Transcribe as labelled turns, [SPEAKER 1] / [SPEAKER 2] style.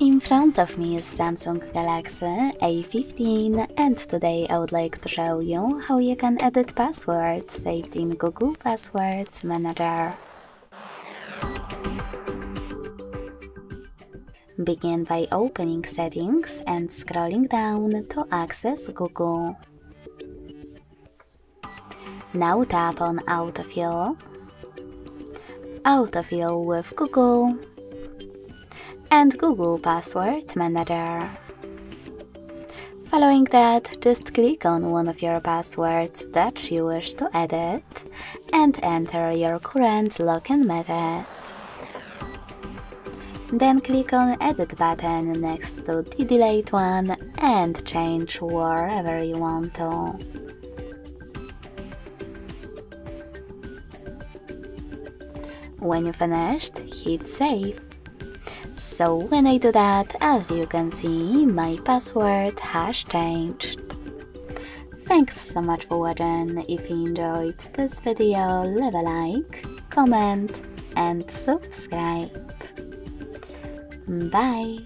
[SPEAKER 1] In front of me is Samsung Galaxy A15 and today I would like to show you how you can edit passwords saved in Google Passwords Manager. Begin by opening Settings and scrolling down to access Google. Now tap on Autofill, Autofill with Google, and Google Password Manager. Following that, just click on one of your passwords that you wish to edit and enter your current login method. Then click on Edit button next to the delete one and change wherever you want to. When you're finished, hit Save. So when I do that, as you can see, my password has changed. Thanks so much for watching. If you enjoyed this video, leave a like, comment and subscribe. Bye!